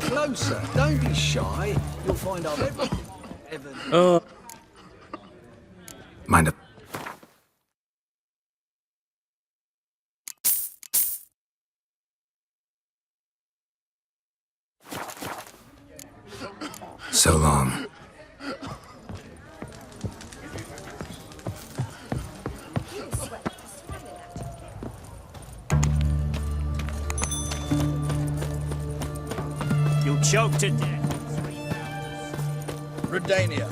closer. Don't be shy. You'll find I've ever... Mind if... So long. You'll choke to death. Redania.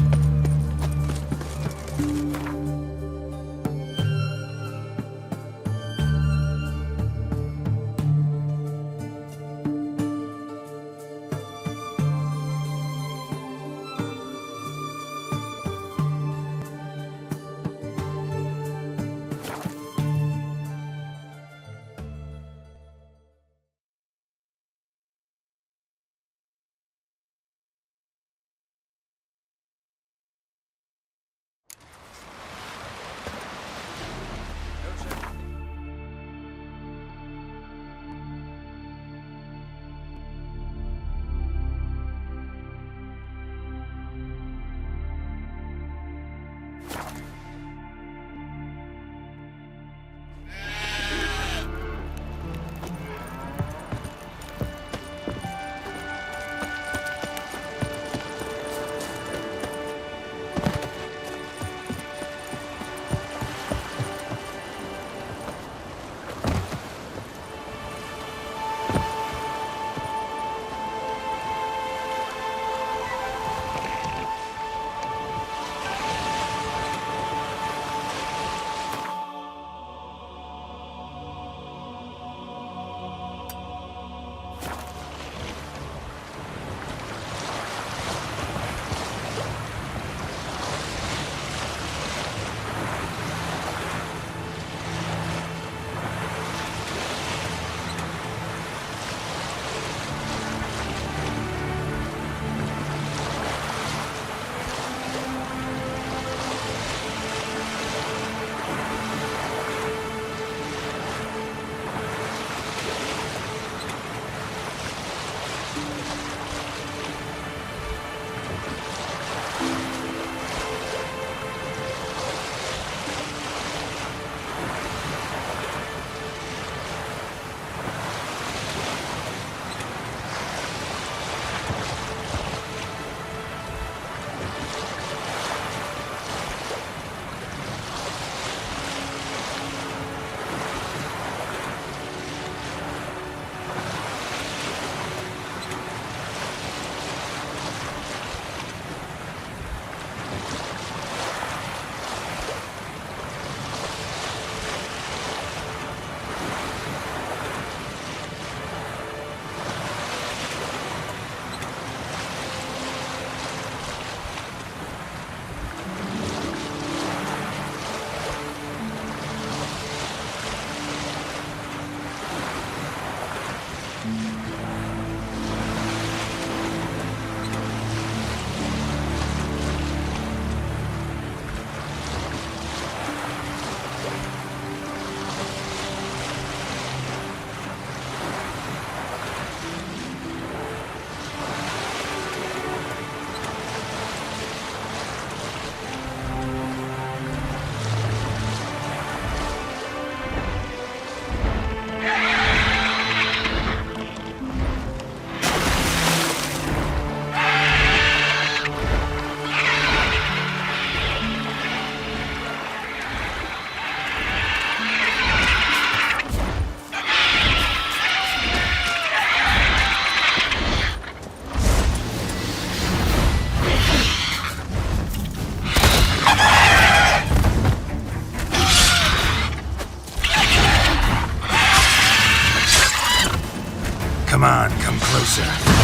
Come on, come closer.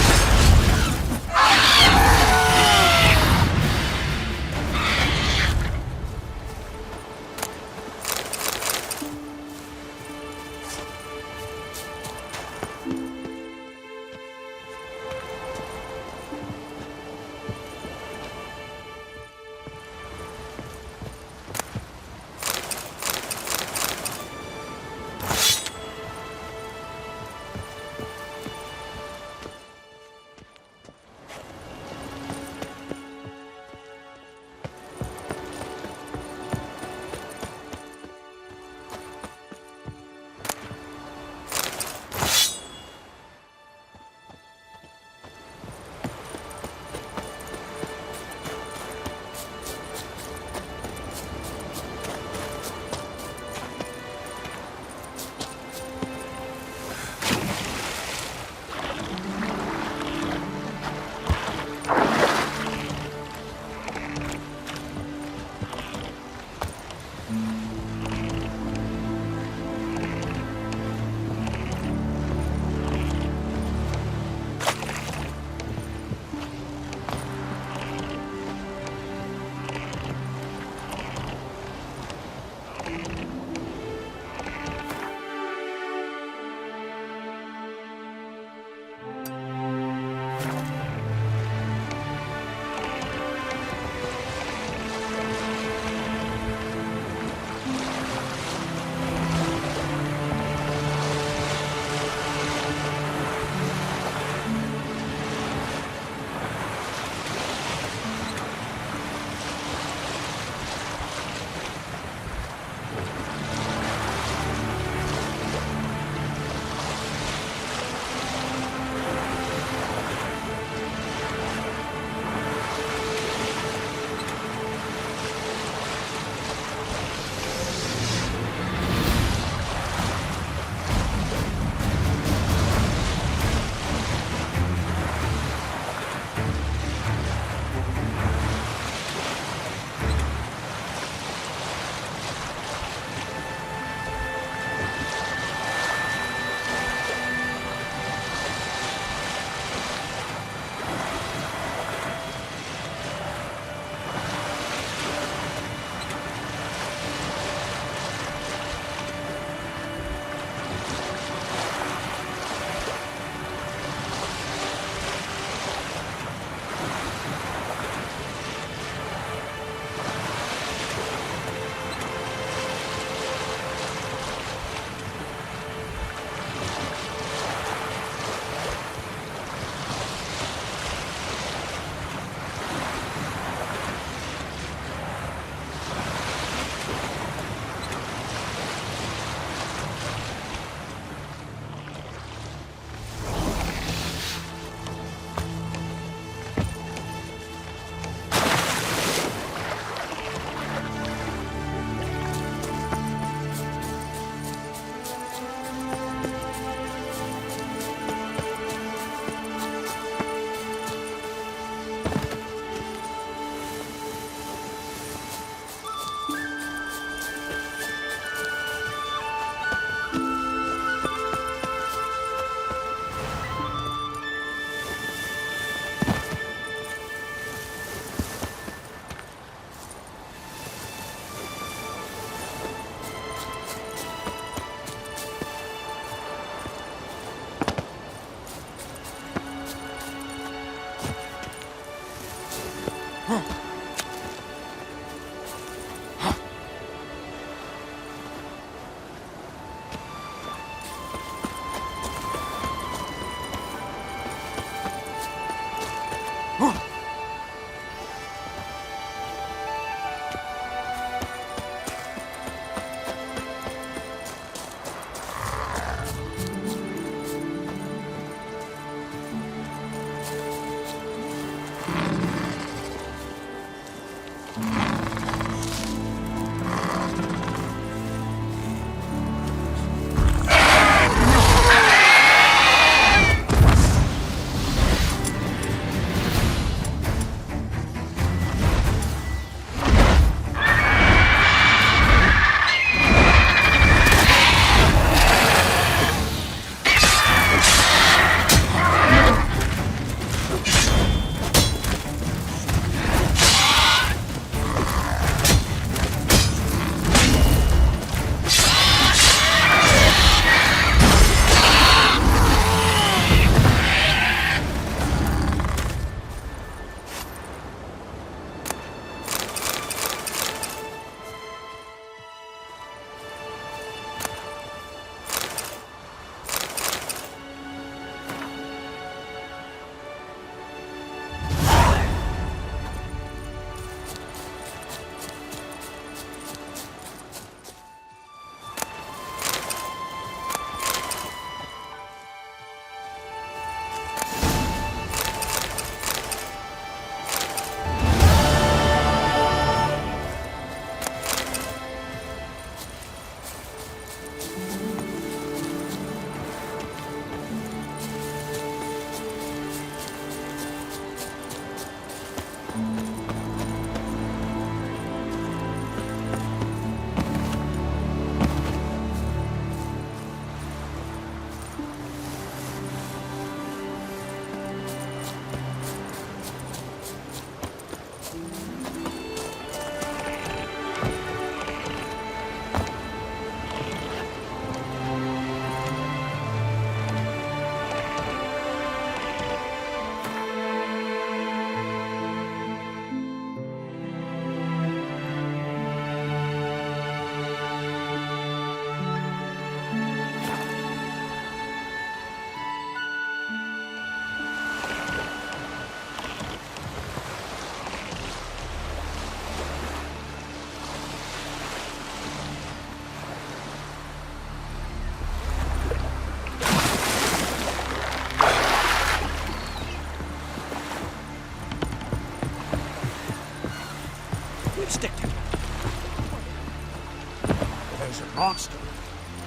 monster.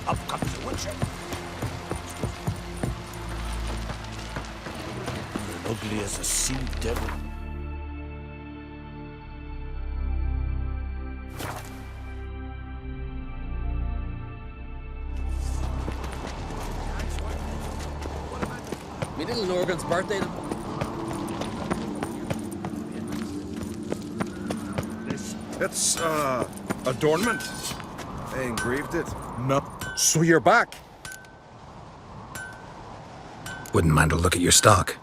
Up comes the witcher. You're ugly as a sea devil. Me little Norgan's birthday. It's, adornment. They engraved it. No. So you're back? Wouldn't mind a look at your stock.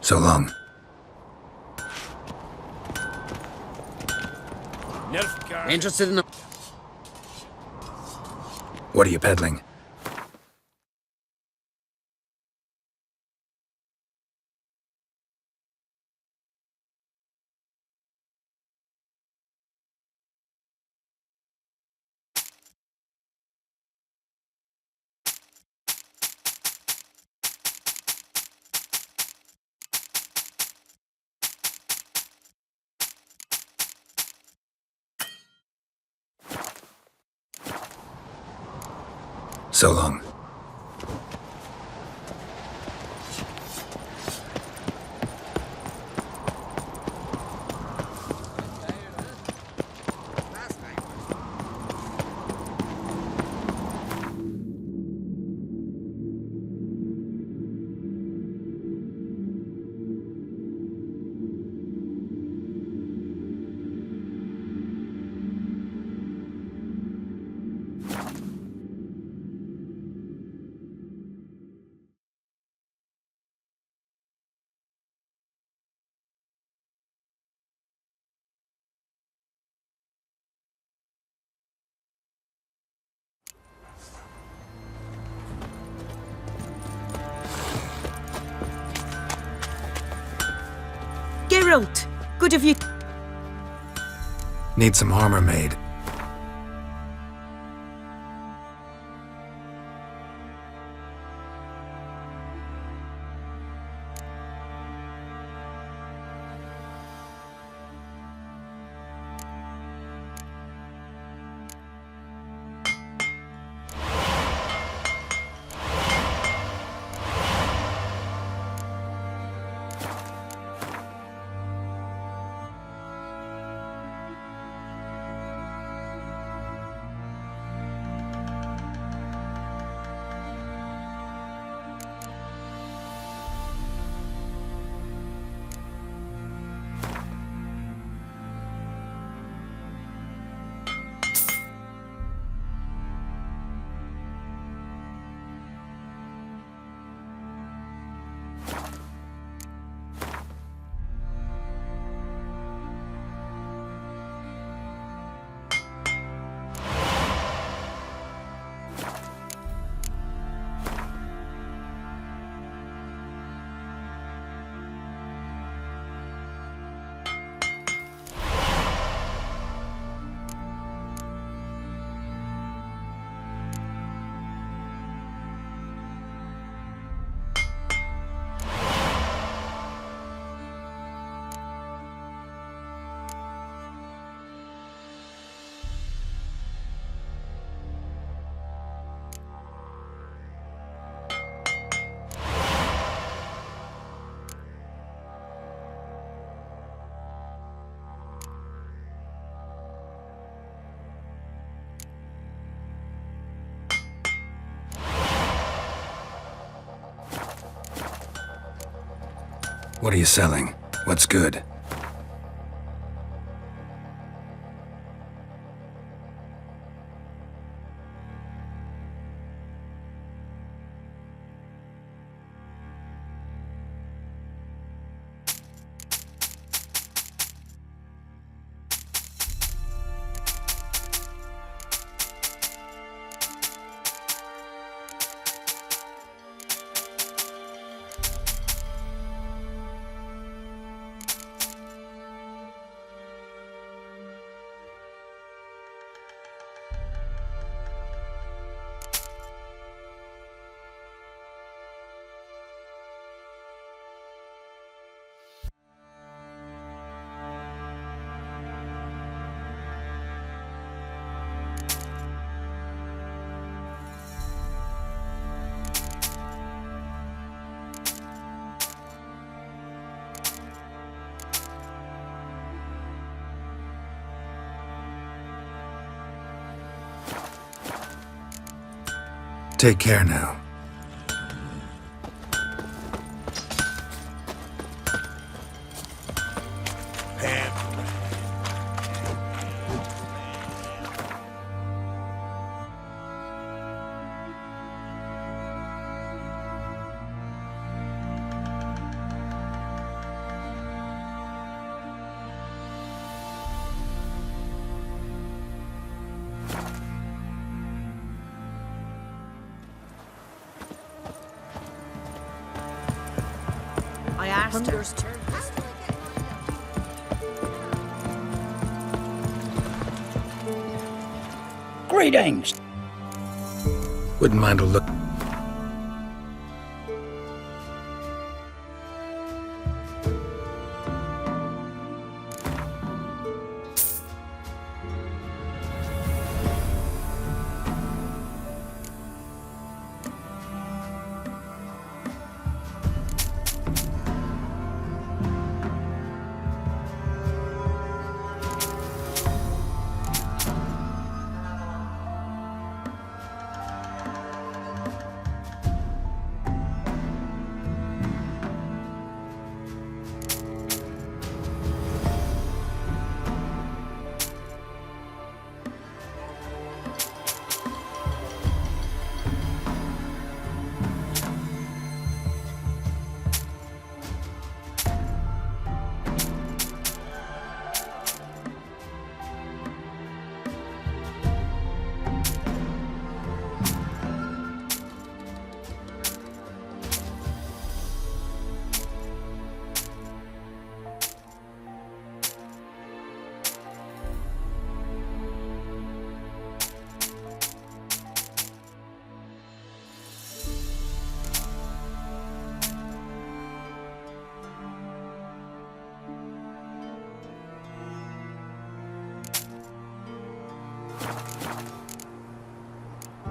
So long. Interested in a... What are you peddling? So long. Geralt, good of you. Need some armor made. What are you selling? What's good? Take care now. I asked her. Greetings. Wouldn't mind a look.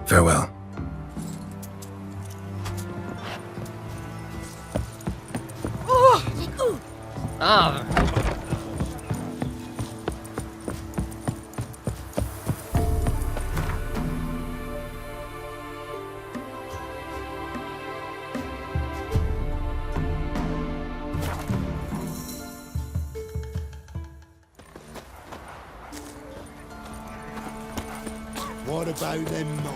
Farewell. What about them not?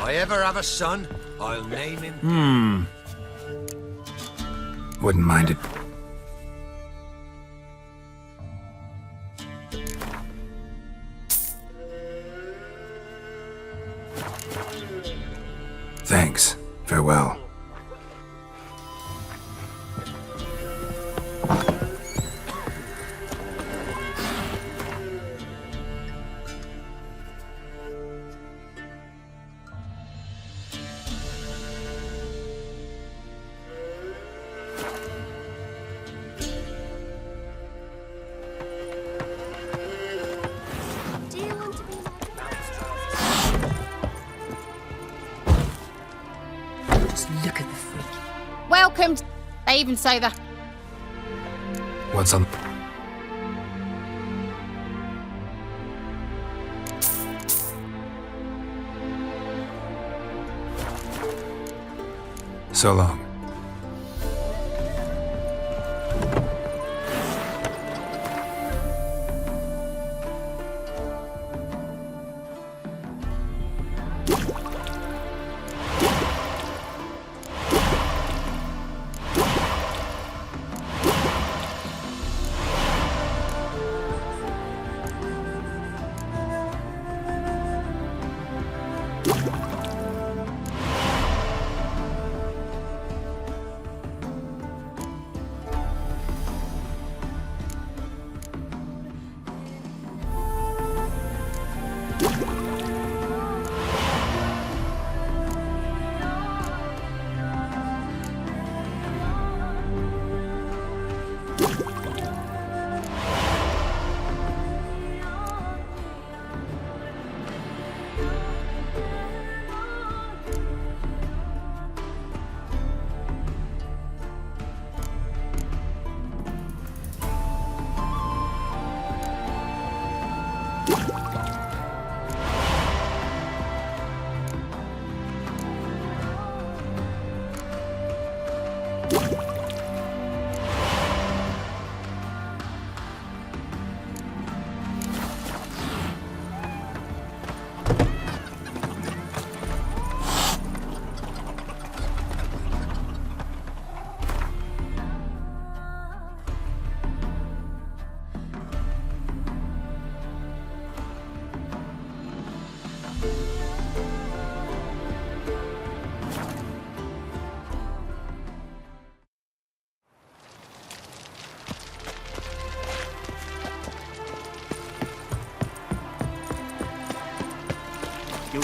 I ever have a son, I'll name him. Wouldn't mind it. Thanks. Farewell. Do you want to be Just look at the freak. welcome? They even say that. What's on? So long.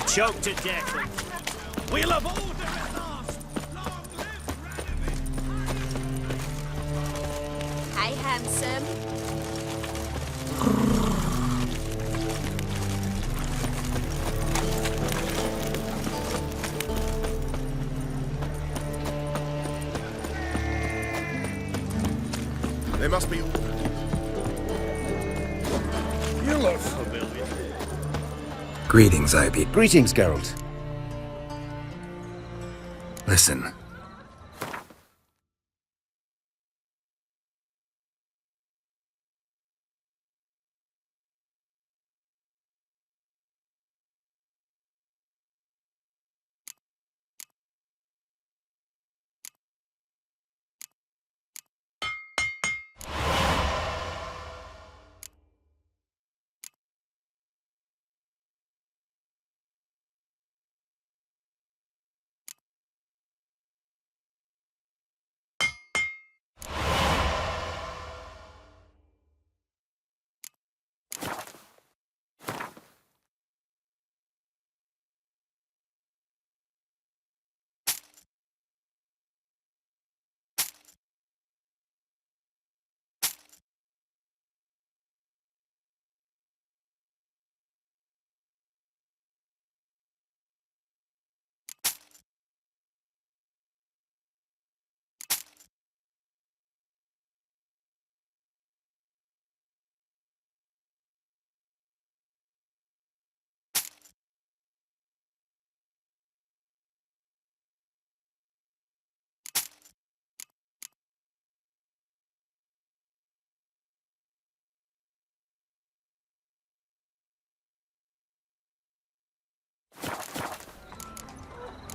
choked to death. We'll have order at last. Long live Radomir. Hey, handsome. They must be. You look familiar. Greetings, Ivy. Greetings, Geralt. Listen.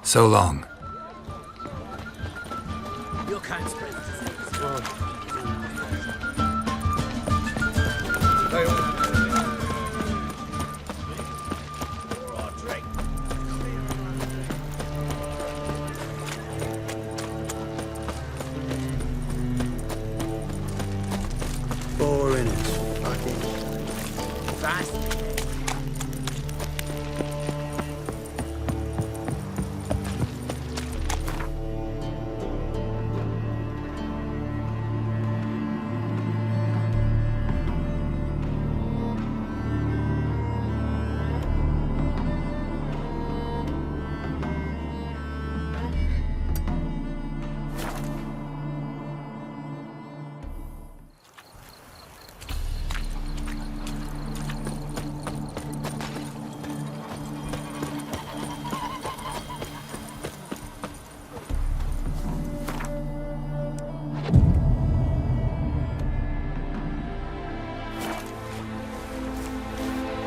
So long. Your kind spread. Boring as fucking. Fast.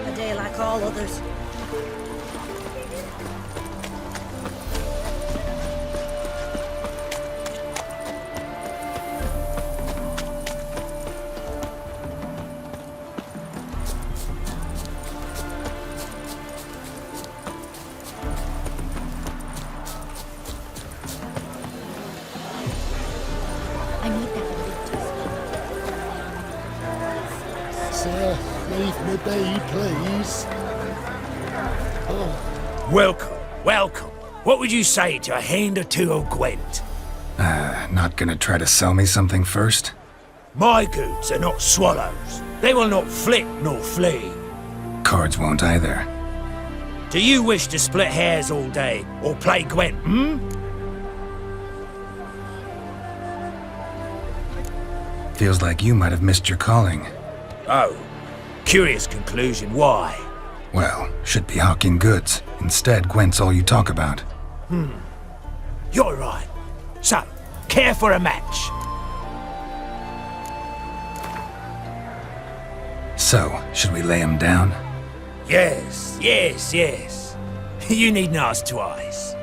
A day like all others. I need that religious. Sir, leave me be, please. Welcome, welcome. What would you say to a hand or two of Gwent? Not gonna try to sell me something first? My goods are not swallows. They will not flit nor flee. Cards won't either. Do you wish to split hairs all day or play Gwent, Feels like you might have missed your calling. Oh, curious conclusion. Why? Well, should be hawking goods. Instead, Gwent's all you talk about. You're right. So, care for a match? So, should we lay him down? Yes, yes, yes. You needn't ask twice.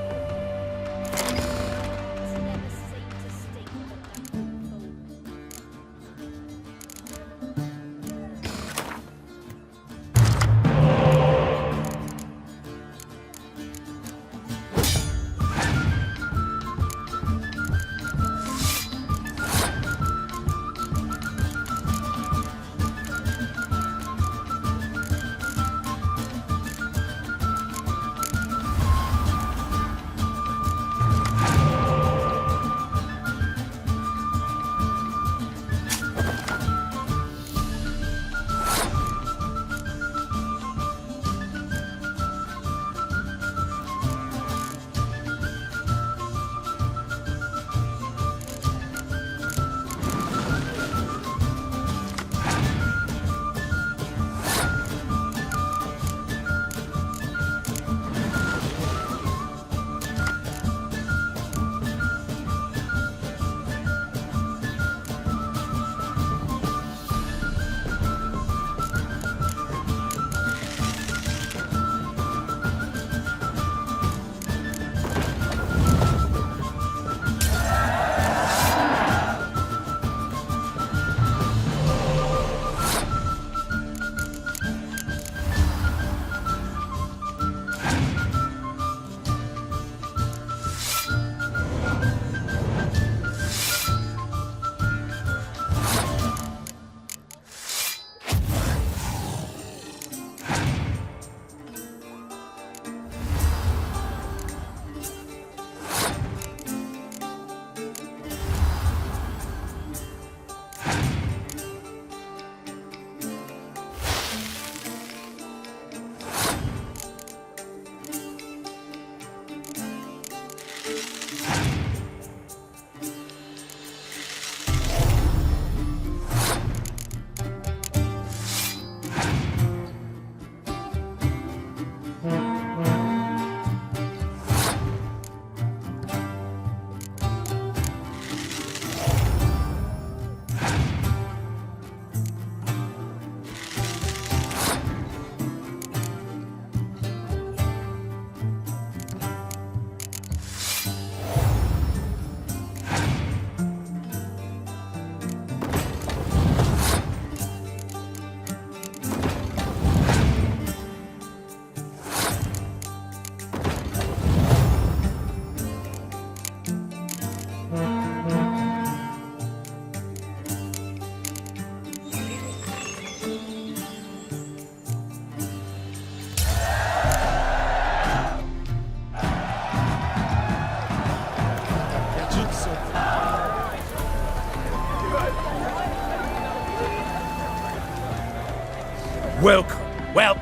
Welcome. Well,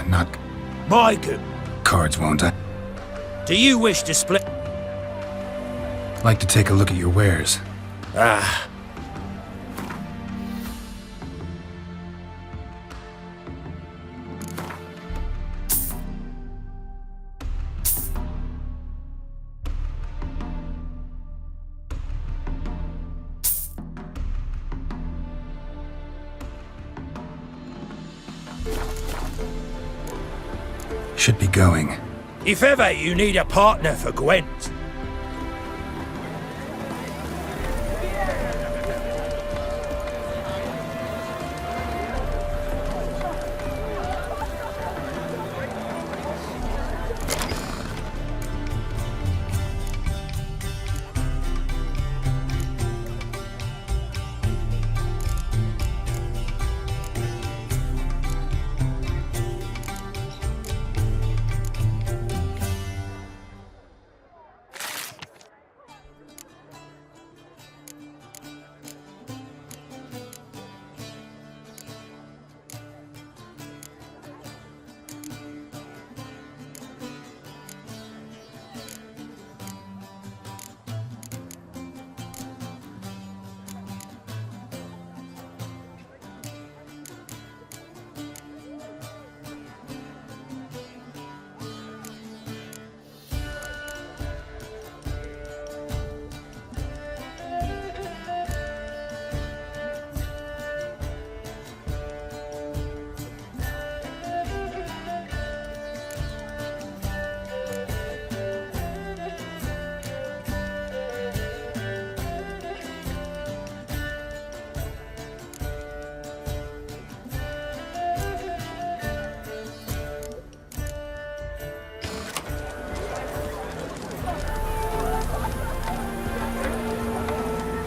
Not my good. cards, won't I? Do you wish to split? Like to take a look at your wares. Ah. Should be going. If ever you need a partner for Gwent,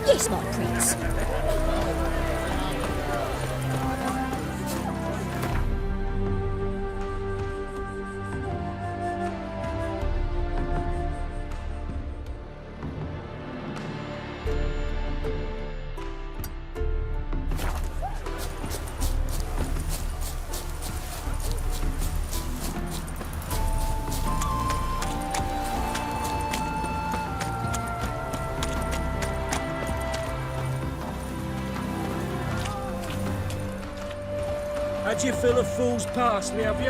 Yes, my prince. Had you fill of fool's parsley, have you?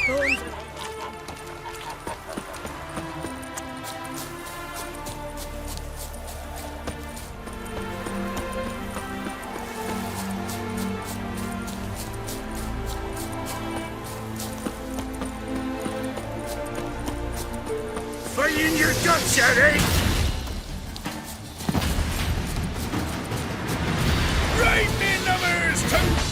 Bones. fight in your guts, Shani! Right me numbers to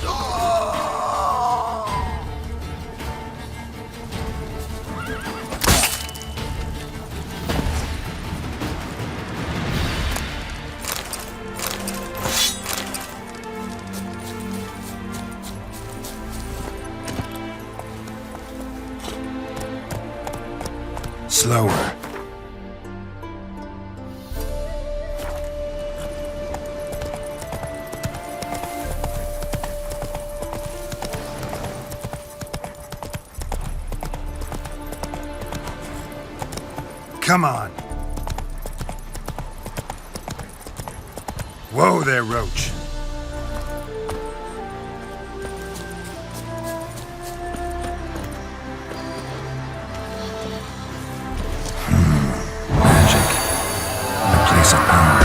Slower. Come on. Whoa there, Roach. Magic. In the place of power.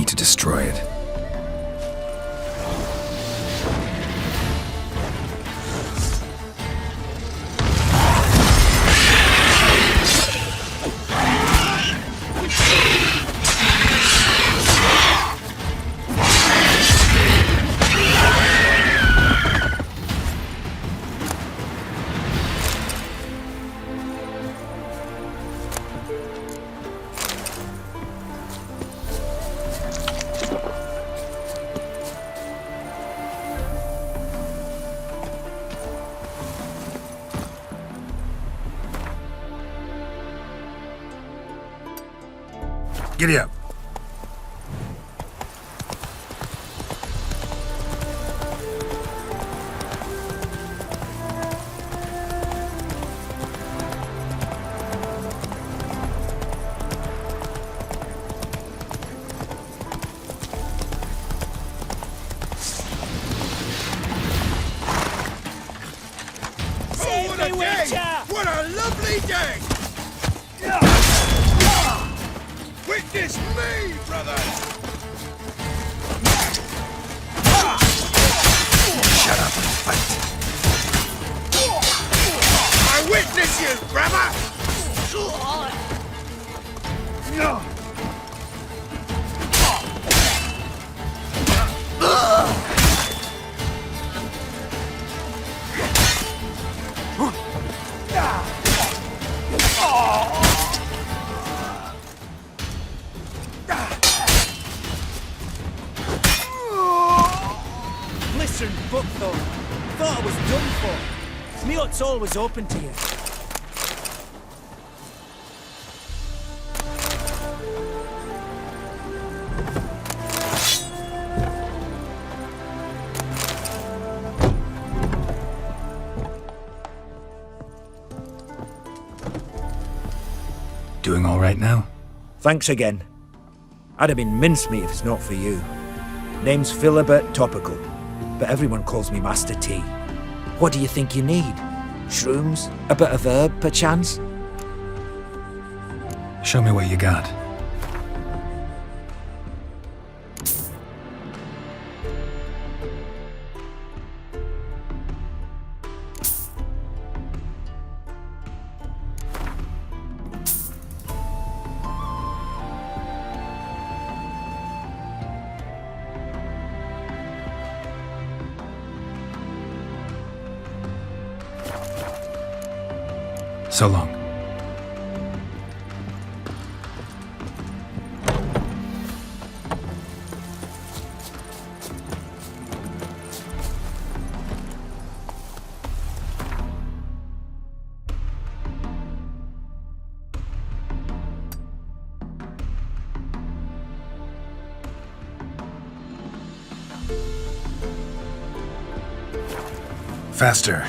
to destroy it. Giddy up. Save me, Witcher! What a lovely day! Witness me, brother! Shut up and fight. I witness you, brother! Listen, Buckthorn. Thought I was done for. Me hut's always open to you. Doing all right now? Thanks again. I'd have been mincemeat if it's not for you. Name's Philibert Topical, but everyone calls me Master T. What do you think you need? Shrooms? A bit of herb, perchance? Show me what you got. So long. Faster.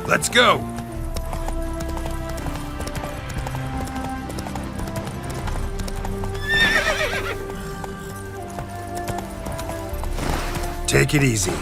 Let's go! Take it easy.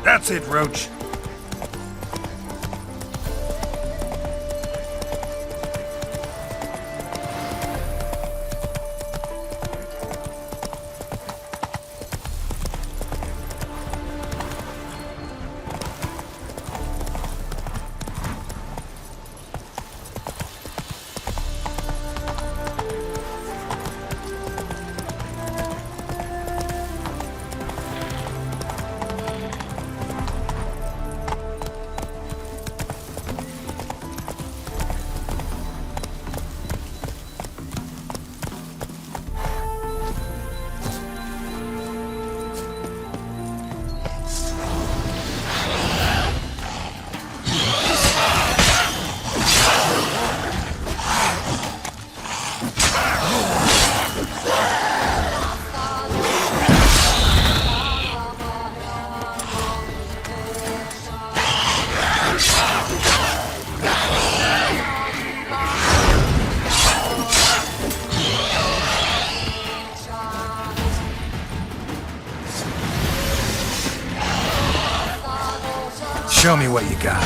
That's it, Roach. Show me what you got.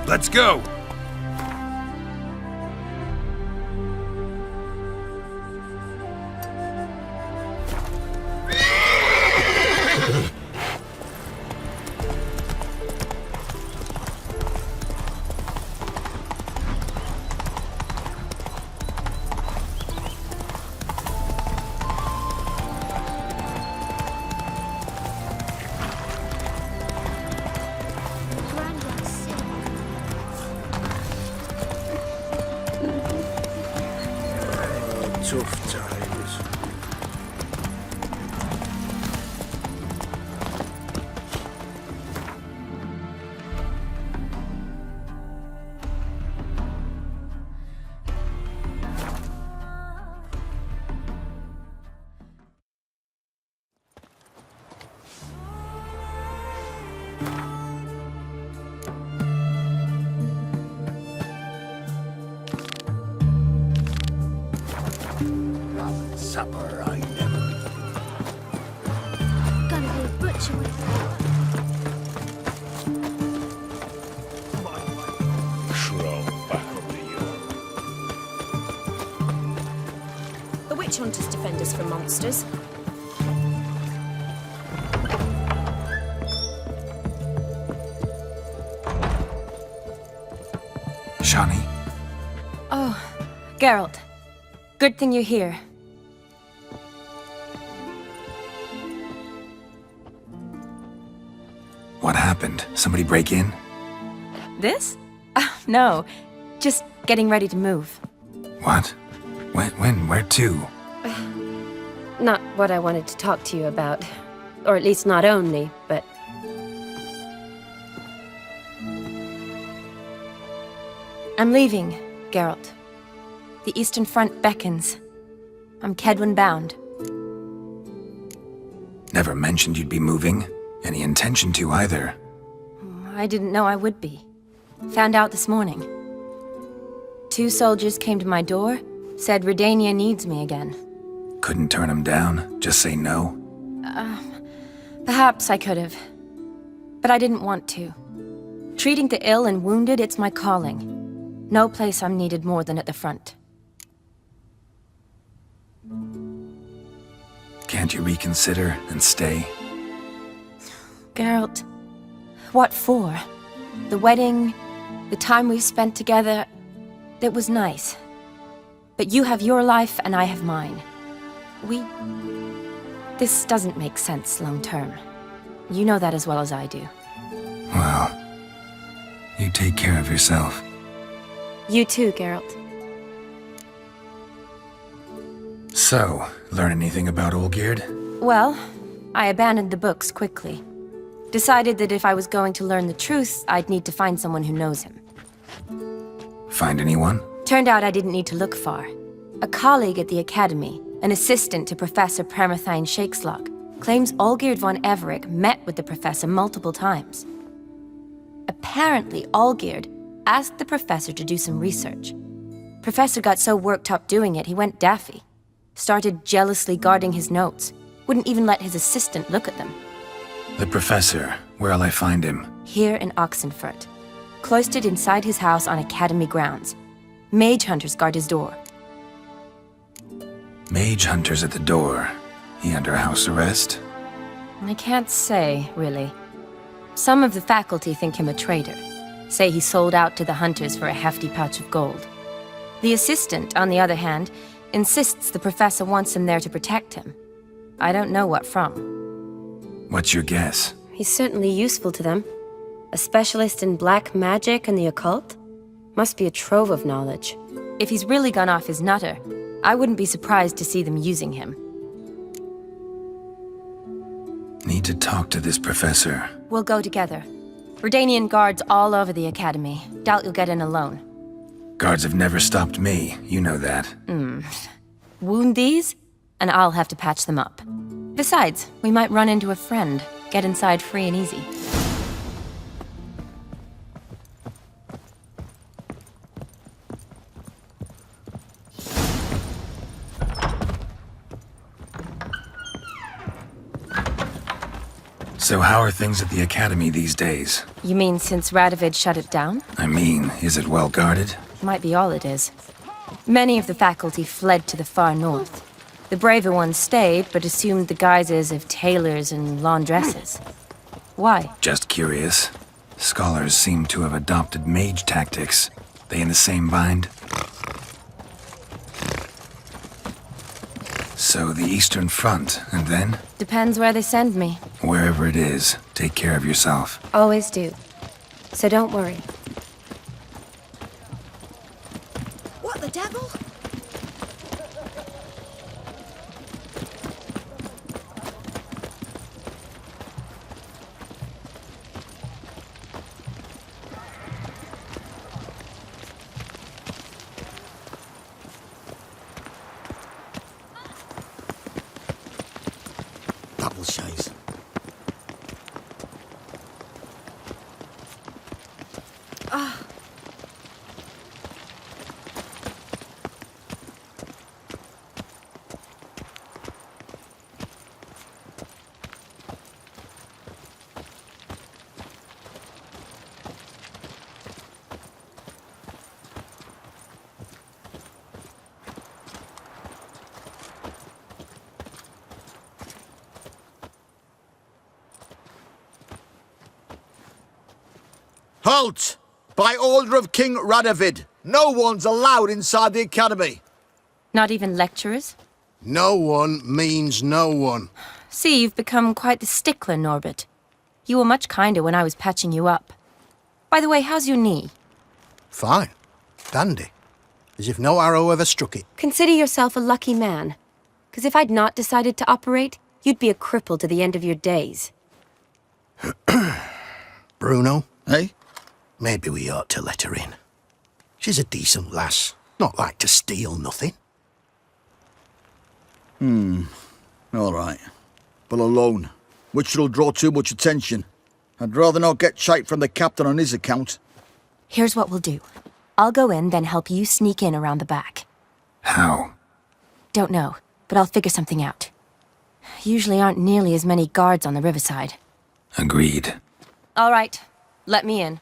Let's go! Granddad's sick. Tough times. Supper I never. Gonna be a butcher with My Mage hunters defend us from monsters. Shani? Oh, Geralt. Good thing you're here. What happened? Somebody break in? This? No. Just getting ready to move. What? When? Where to? Not what I wanted to talk to you about. Or at least not only, but... I'm leaving, Geralt. The Eastern Front beckons. I'm Kedwin bound. Never mentioned you'd be moving. Any intention to either. I didn't know I would be. Found out this morning. 2 soldiers came to my door, said Redania needs me again. Couldn't turn him down? Just say no? Perhaps I could have. But I didn't want to. Treating the ill and wounded, it's my calling. No place I'm needed more than at the front. Can't you reconsider and stay? Geralt, what for? The wedding, the time we've spent together, it was nice. But you have your life and I have mine. This doesn't make sense long term. You know that as well as I do. Well, you take care of yourself. You too, Geralt. So, learn anything about Olgierd? Well, I abandoned the books quickly. Decided that if I was going to learn the truth, I'd need to find someone who knows him. Find anyone? Turned out I didn't need to look far. A colleague at the Academy, an assistant to Professor Permathine Shakeslock, claims Olgierd von Everick met with the professor multiple times. Apparently, Olgierd asked the professor to do some research. Professor got so worked up doing it, he went daffy. Started jealously guarding his notes. Wouldn't even let his assistant look at them. The professor. Where'll I find him? Here in Oxenfurt. Cloistered inside his house on Academy grounds. Mage hunters guard his door. Mage hunters at the door. He under house arrest? I can't say, really. Some of the faculty think him a traitor. Say he sold out to the hunters for a hefty pouch of gold. The assistant, on the other hand, insists the professor wants him there to protect him. I don't know what from. What's your guess? He's certainly useful to them. A specialist in black magic and the occult? Must be a trove of knowledge. If he's really gone off his nutter, I wouldn't be surprised to see them using him. Need to talk to this professor. We'll go together. Redanian guards all over the Academy. Doubt you'll get in alone. Guards have never stopped me, you know that. Wound these, and I'll have to patch them up. Besides, we might run into a friend. Get inside free and easy. So how are things at the Academy these days? You mean since Radovid shut it down? I mean, is it well guarded? Might be all it is. Many of the faculty fled to the far north. The braver ones stayed, but assumed the guises of tailors and laundresses. Why? Just curious. Scholars seem to have adopted mage tactics. They in the same bind? So the Eastern Front, and then? Depends where they send me. Wherever it is, take care of yourself. Always do. So don't worry. What the devil? Double chase. Halt! By order of King Radovid, no one's allowed inside the academy. Not even lecturers? No one means no one. See, you've become quite the stickler, Norbert. You were much kinder when I was patching you up. By the way, how's your knee? Fine. Dandy. As if no arrow ever struck it. Consider yourself a lucky man. Because if I'd not decided to operate, you'd be a cripple to the end of your days. Bruno? Eh? Maybe we ought to let her in. She's a decent lass. Not like to steal nothing. All right. But alone, which will draw too much attention. I'd rather not get shite from the captain on his account. Here's what we'll do. I'll go in, then help you sneak in around the back. How? Don't know, but I'll figure something out. Usually aren't nearly as many guards on the riverside. Agreed. All right, let me in.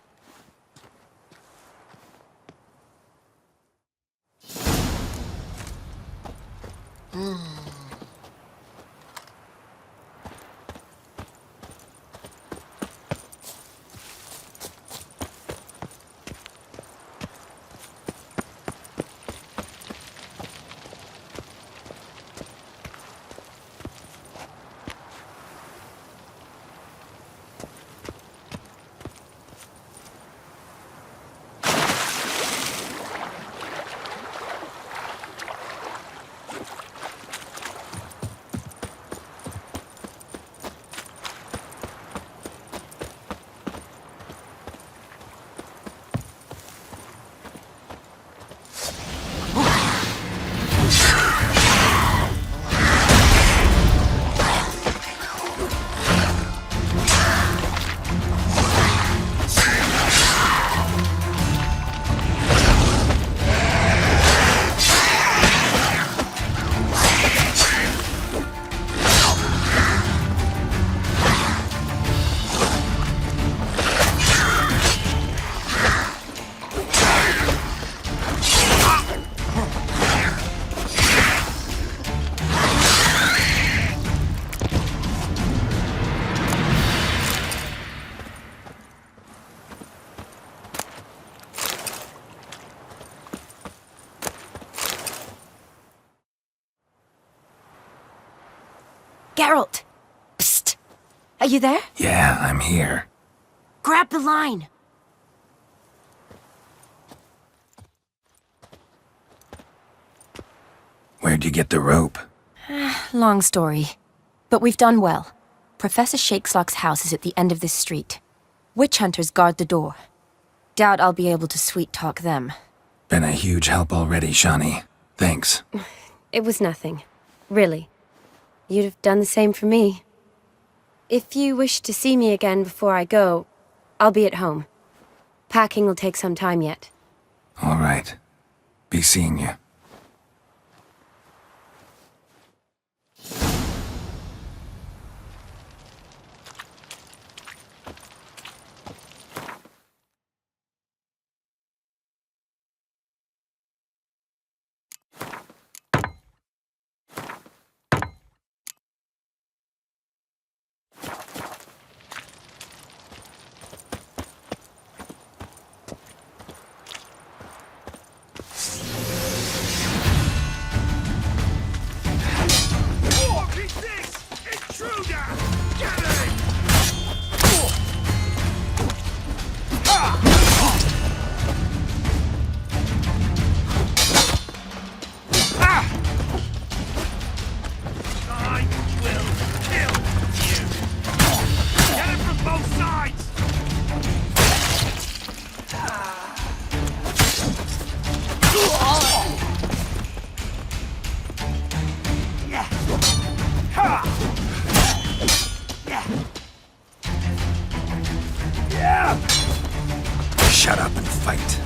Geralt! Psst! Are you there? Yeah, I'm here. Grab the line! Where'd you get the rope? Long story. But we've done well. Professor Shakeslock's house is at the end of this street. Witch hunters guard the door. Doubt I'll be able to sweet-talk them. Been a huge help already, Shani. Thanks. It was nothing. Really. You'd have done the same for me. If you wish to see me again before I go, I'll be at home. Packing will take some time yet. All right. Be seeing you. Shut up and fight.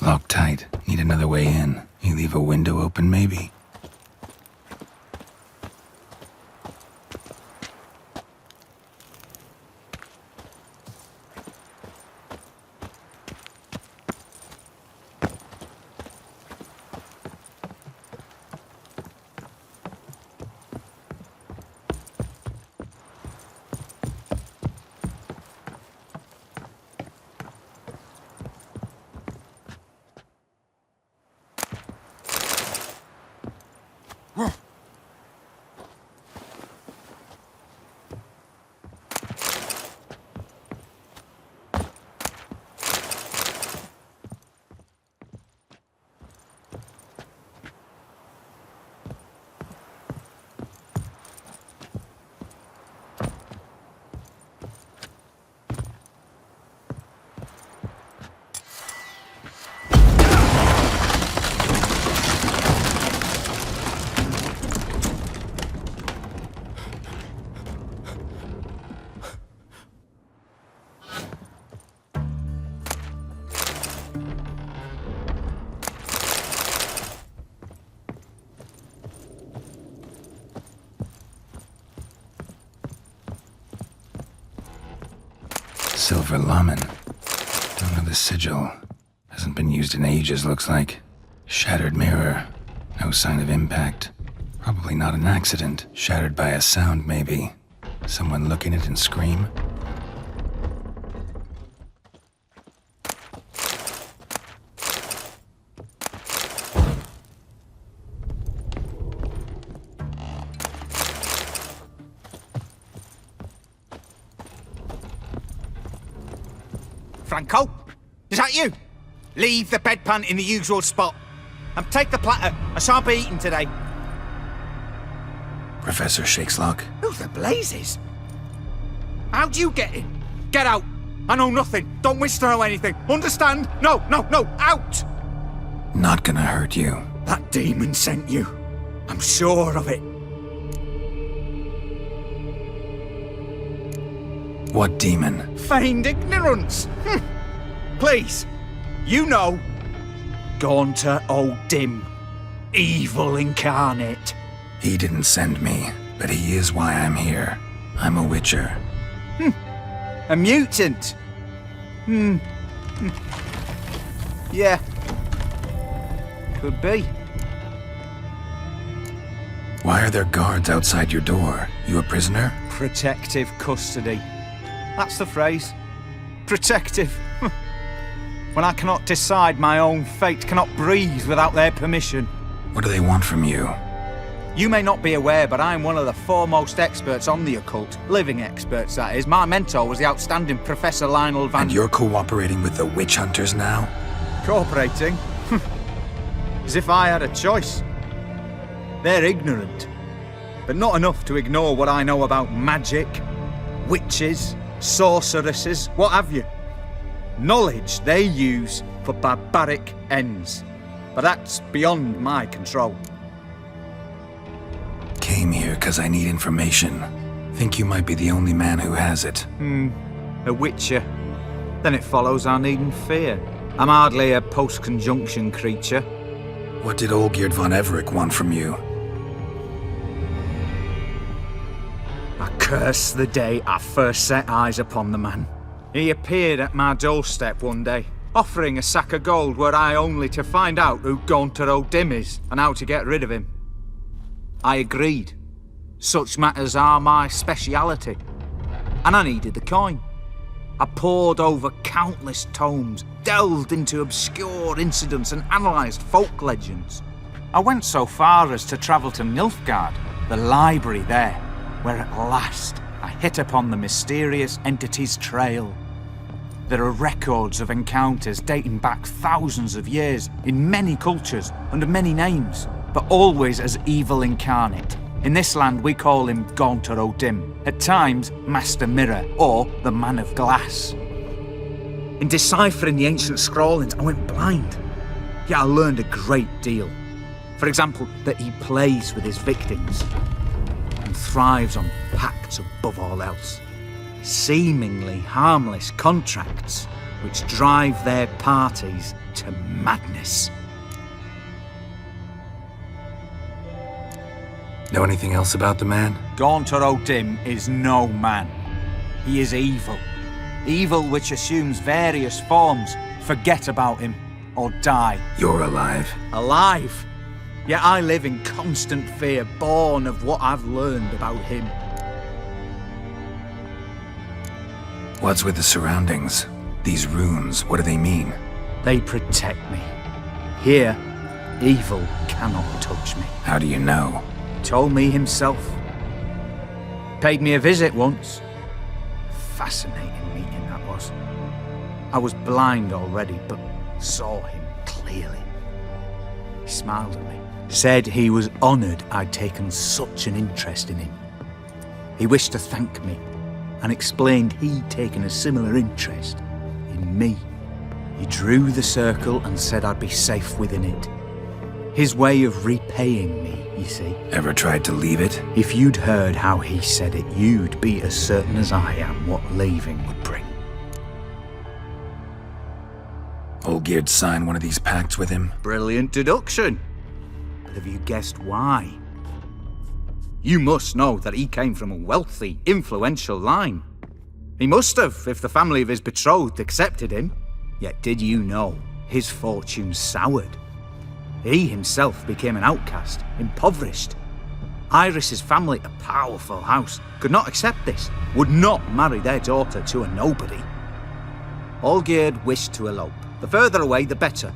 Locked tight. Need another way in. You leave a window open, maybe? Silver Lamen. Don't know the sigil. Hasn't been used in ages, looks like. Shattered mirror. No sign of impact. Probably not an accident. Shattered by a sound, maybe. Someone look in it and scream? Franco? Is that you? Leave the bedpan in the usual spot. And take the platter. I shan't be eating today. Professor Shakeslock? Who the blazes? How'd you get in? Get out. I know nothing. Don't wish to know anything. Understand? No, out! Not gonna hurt you. That demon sent you. I'm sure of it. What demon? Feigned ignorance. Please, you know. Gaunter O'Dim. Evil incarnate. He didn't send me, but he is why I'm here. I'm a witcher. A mutant. Yeah. Could be. Why are there guards outside your door? You a prisoner? Protective custody. That's the phrase. Protective. When I cannot decide my own fate, cannot breathe without their permission. What do they want from you? You may not be aware, but I'm one of the foremost experts on the occult. Living experts, that is. My mentor was the outstanding Professor Lionel Van... And you're cooperating with the witch hunters now? Cooperating? As if I had a choice. They're ignorant, but not enough to ignore what I know about magic, witches, sorceresses, what have you. Knowledge they use for barbaric ends. But that's beyond my control. Came here because I need information. Think you might be the only man who has it. A witcher. Then it follows I needn't fear. I'm hardly a post-conjunction creature. What did Olgierd von Everec want from you? I curse the day I first set eyes upon the man. He appeared at my doorstep one day, offering a sack of gold were I only to find out who Gaunter O'Dim is and how to get rid of him. I agreed. Such matters are my speciality. And I needed the coin. I pored over countless tomes, delved into obscure incidents and analysed folk legends. I went so far as to travel to Nilfgaard, the library there, where at last I hit upon the mysterious entity's trail. There are records of encounters dating back thousands of years in many cultures under many names, but always as evil incarnate. In this land we call him Gaunter O'Dim, at times Master Mirror or the Man of Glass. In deciphering the ancient scrawlings I went blind, yet I learned a great deal. For example, that he plays with his victims and thrives on pacts above all else. Seemingly harmless contracts which drive their parties to madness. Know anything else about the man? Gaunter O'Dim is no man. He is evil. Evil which assumes various forms. Forget about him, or die. You're alive. Alive? Yet I live in constant fear, born of what I've learned about him. What's with the surroundings? These runes, what do they mean? They protect me. Here, evil cannot touch me. How do you know? Told me himself. Paid me a visit once. Fascinating meeting that was. I was blind already, but saw him clearly. He smiled at me. Said he was honoured I'd taken such an interest in him. He wished to thank me, and explained he'd taken a similar interest in me. He drew the circle and said I'd be safe within it. His way of repaying me, you see. Ever tried to leave it? If you'd heard how he said it, you'd be as certain as I am what leaving would bring. Olgierd signed one of these pacts with him? Brilliant deduction. But have you guessed why? You must know that he came from a wealthy, influential line. He must have, if the family of his betrothed accepted him. Yet did you know his fortune soured? He himself became an outcast, impoverished. Iris's family, a powerful house, could not accept this, would not marry their daughter to a nobody. Olgierd wished to elope. The further away, the better.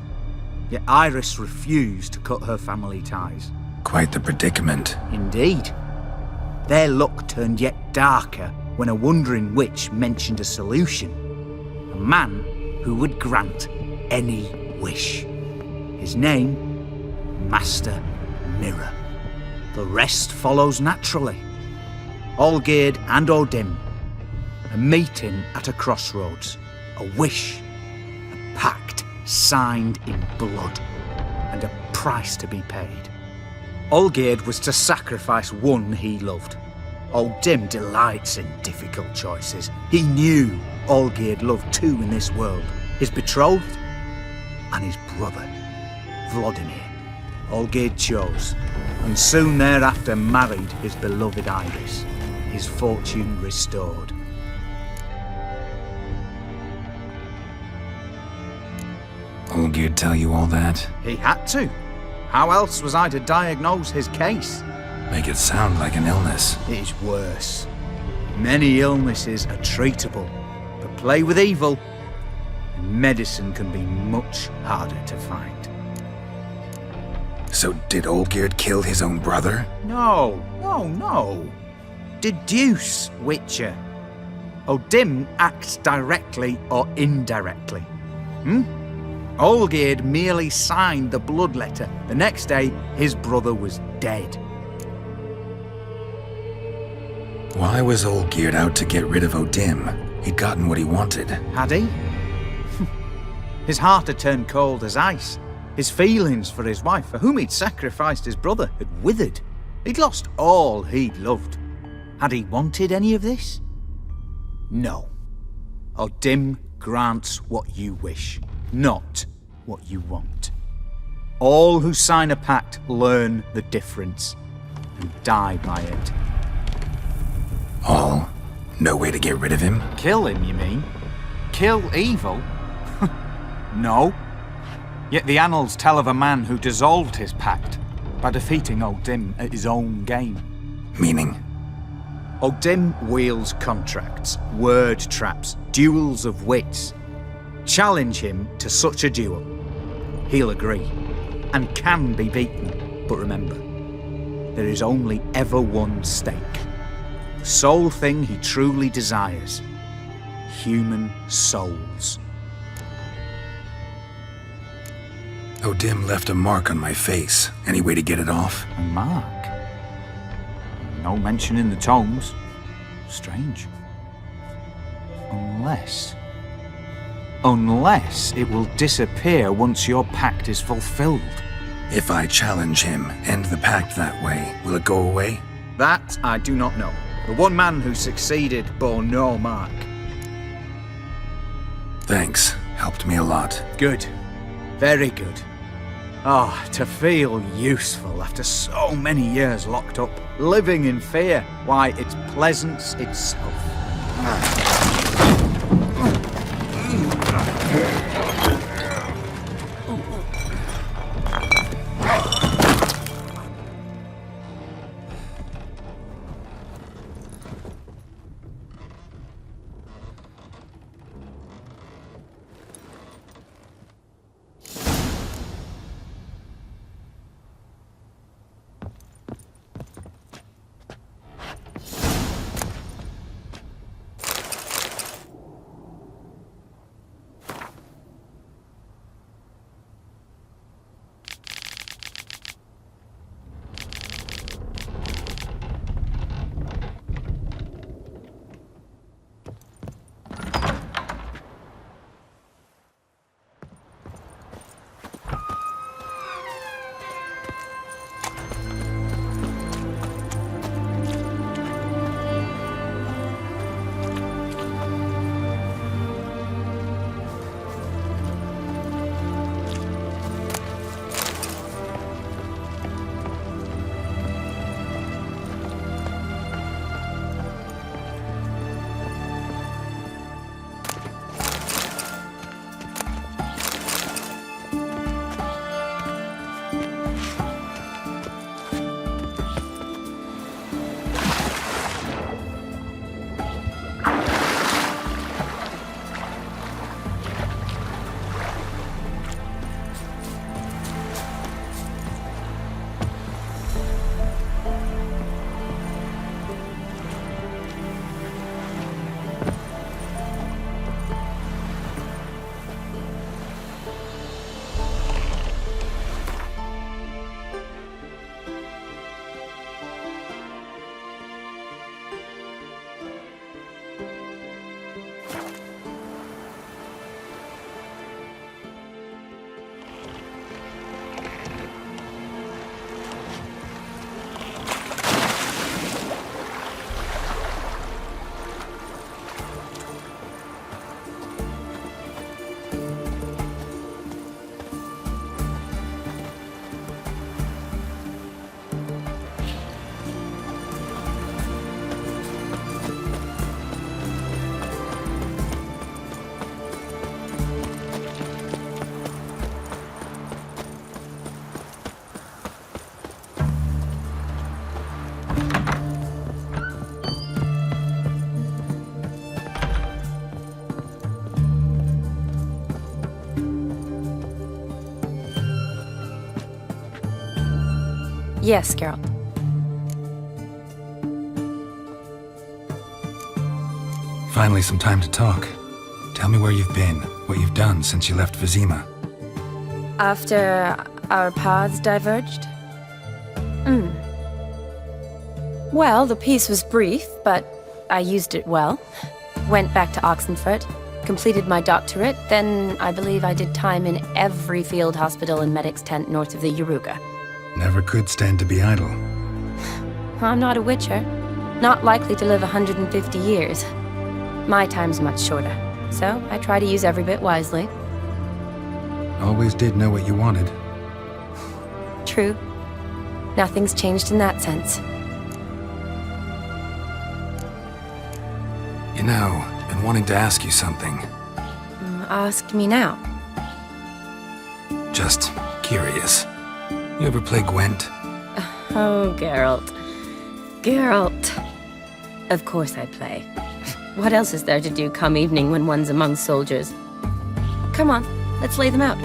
Yet Iris refused to cut her family ties. Quite the predicament. Indeed. Their luck turned yet darker when a wandering witch mentioned a solution. A man who would grant any wish. His name, Master Mirror. The rest follows naturally. Olgierd and O'Dim. A meeting at a crossroads. A wish. A pact signed in blood. And a price to be paid. Olgierd was to sacrifice one he loved. O'Dim delights in difficult choices. He knew Olgierd loved two in this world. His betrothed and his brother, Vladimir. Olgierd chose, and soon thereafter married his beloved Iris, his fortune restored. Olgierd tell you all that? He had to. How else was I to diagnose his case? Make it sound like an illness. It is worse. Many illnesses are treatable, but play with evil, and medicine can be much harder to find. So did Olgierd kill his own brother? No. Deduce, Witcher. O'Dim acts directly or indirectly. Olgierd merely signed the blood letter. The next day, his brother was dead. Why was Olgierd out to get rid of O'Dim? He'd gotten what he wanted. Had he? His heart had turned cold as ice. His feelings for his wife, for whom he'd sacrificed his brother, had withered. He'd lost all he'd loved. Had he wanted any of this? No. O'Dim grants what you wish, not what you want. All who sign a pact learn the difference and die by it. All? No way to get rid of him? Kill him, you mean? Kill evil? No. Yet the annals tell of a man who dissolved his pact by defeating O'Dim at his own game. Meaning? O'Dim wields contracts, word traps, duels of wits. Challenge him to such a duel. He'll agree, and can be beaten. But remember, there is only ever one stake. The sole thing he truly desires. Human souls. O'Dim left a mark on my face. Any way to get it off? A mark? No mention in the tomes. Strange. Unless it will disappear once your pact is fulfilled. If I challenge him, end the pact that way, will it go away? That I do not know. The one man who succeeded bore no mark. Thanks. Helped me a lot. Good. Very good. Ah, to feel useful after so many years locked up, living in fear. Why, it's pleasance itself. Yes, Geralt. Finally, some time to talk. Tell me where you've been, what you've done since you left Vizima. After our paths diverged? Well, the peace was brief, but I used it well. Went back to Oxenfurt, completed my doctorate, then I believe I did time in every field hospital and medic's tent north of the Yaruga. Never could stand to be idle. I'm not a witcher. Not likely to live 150 years. My time's much shorter, so I try to use every bit wisely. Always did know what you wanted. True. Nothing's changed in that sense. You know, been wanting to ask you something. Ask me now. Just curious. You ever play Gwent? Oh, Geralt. Geralt. Of course I play. What else is there to do come evening when one's among soldiers? Come on, let's lay them out.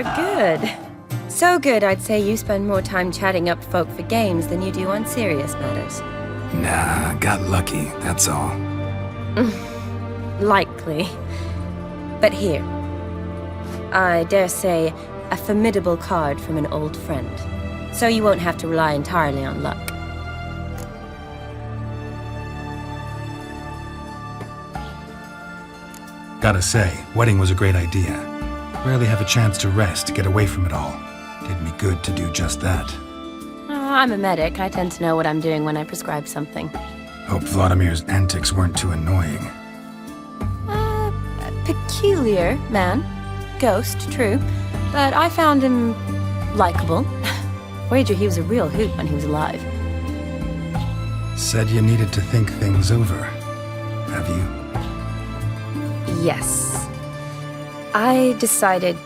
you're good. So good, I'd say you spend more time chatting up folk for games than you do on serious matters. Nah, got lucky, that's all. Likely. But here. I dare say, a formidable card from an old friend. So you won't have to rely entirely on luck. Gotta say, wedding was a great idea. Rarely have a chance to rest, to get away from it all. Did me good to do just that. Oh, I'm a medic. I tend to know what I'm doing when I prescribe something. Hope Vladimir's antics weren't too annoying. A peculiar man. Ghost, true. But I found him likable. Wager he was a real hoot when he was alive. Said you needed to think things over. Have you? Yes. I decided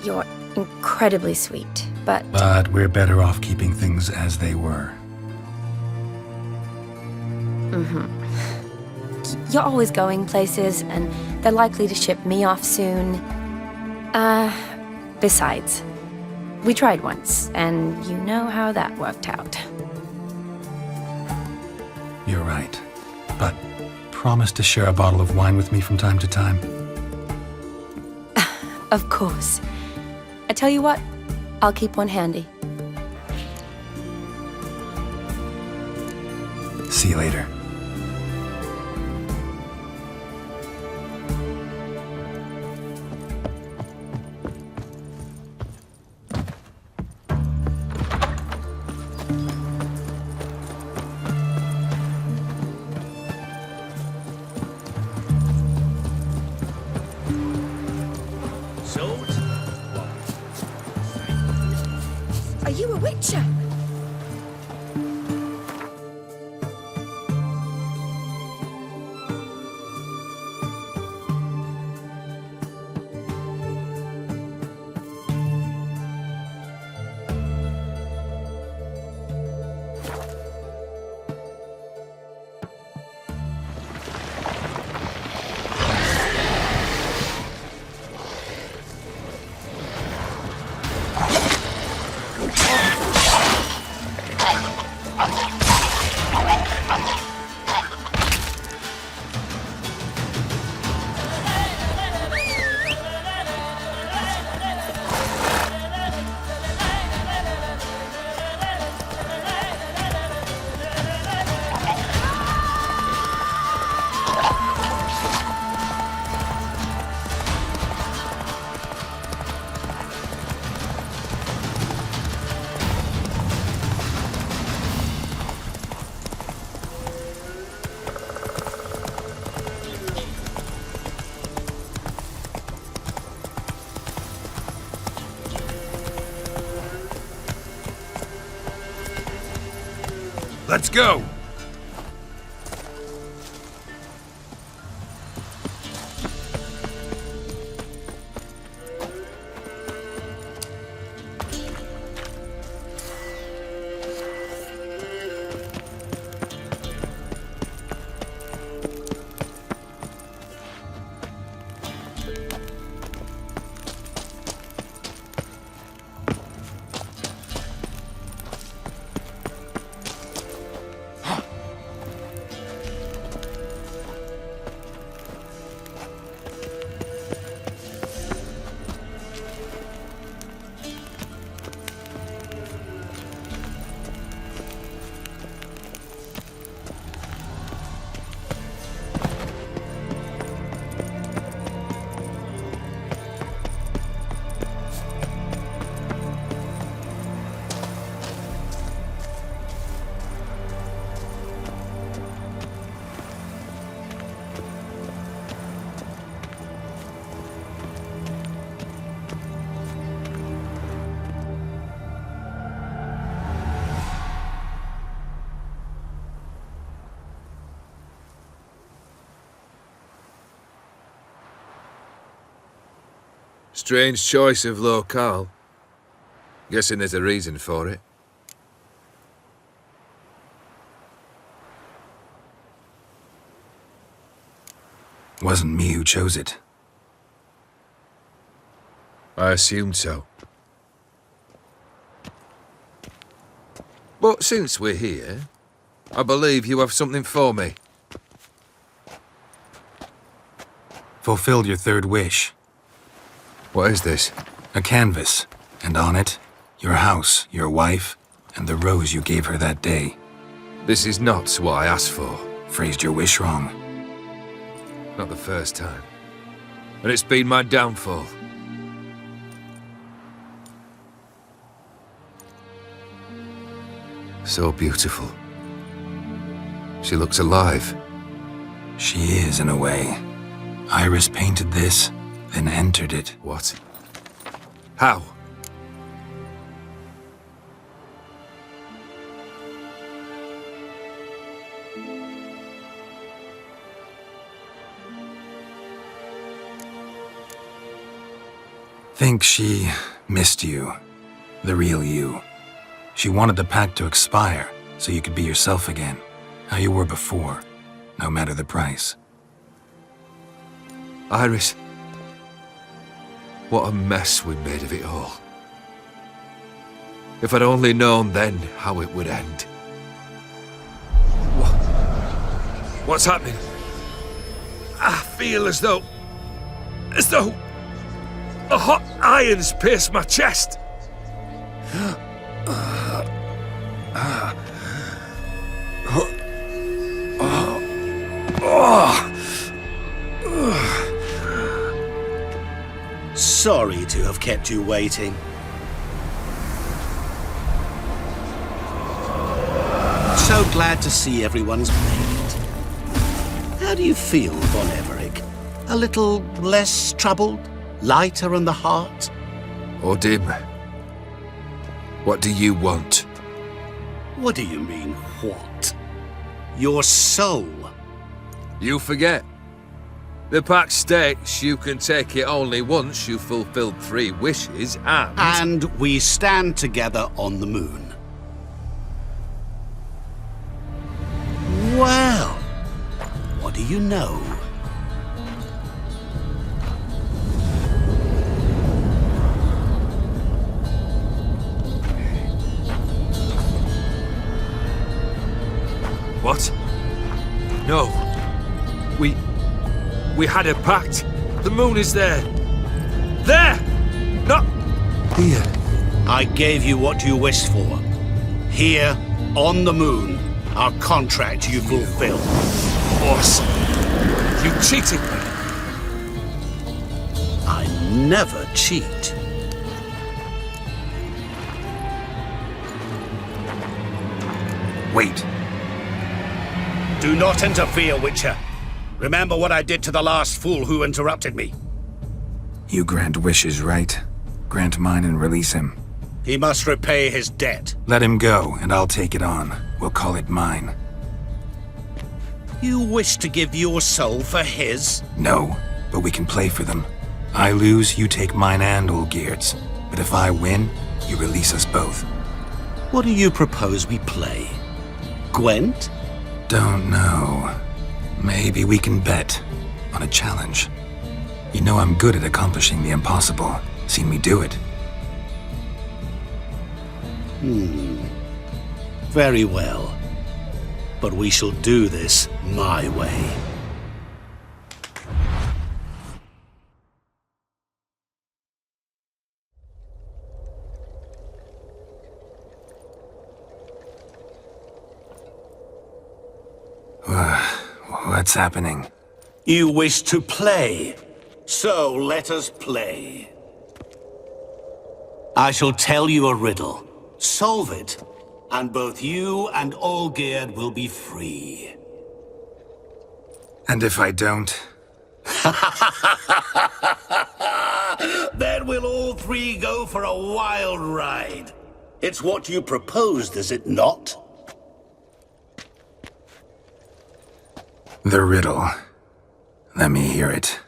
you're incredibly sweet, but... But we're better off keeping things as they were. You're always going places, and they're likely to ship me off soon. Besides, we tried once, and you know how that worked out. You're right. But promise to share a bottle of wine with me from time to time. Of course. I tell you what, I'll keep one handy. See you later. Are you a witcher? Let's go! Strange choice of locale. Guessing there's a reason for it. Wasn't me who chose it. I assumed so. But since we're here, I believe you have something for me. Fulfilled your third wish. What is this? A canvas, and on it, your house, your wife, and the rose you gave her that day. This is not what I asked for. Phrased your wish wrong. Not the first time. And it's been my downfall. So beautiful. She looks alive. She is, in a way. Iris painted this, then entered it. What? How? Think she missed you. The real you. She wanted the pact to expire, so you could be yourself again. How you were before, no matter the price. Iris. What a mess we made of it all. If I'd only known then how it would end. What's happening? I feel as though a hot iron's pierced my chest. Sorry to have kept you waiting. So glad to see everyone's made it. How do you feel, Von Everett? A little less troubled? Lighter in the heart? Or dim? What do you want? What do you mean, what? Your soul. You forget. The pact states you can take it only once you've fulfilled 3 wishes and... And we stand together on the moon. Well, what do you know? What? No. We had a pact. The moon is there. There! Not here. I gave you what you wished for. Here, on the moon, our contract you fulfilled. Awesome. You cheated me. I never cheat. Wait. Do not interfere, Witcher. Remember what I did to the last fool who interrupted me. You grant wishes, right? Grant mine and release him. He must repay his debt. Let him go, and I'll take it on. We'll call it mine. You wish to give your soul for his? No, but we can play for them. I lose, you take mine and Olgierd's. But if I win, you release us both. What do you propose we play? Gwent? Don't know. Maybe we can bet on a challenge. You know I'm good at accomplishing the impossible. Seen me do it. Very well. But we shall do this my way. What's happening? You wish to play, so let us play. I shall tell you a riddle. Solve it, and both you and Olgierd will be free. And if I don't? Then we'll all 3 go for a wild ride. It's what you proposed, is it not? The riddle. Let me hear it.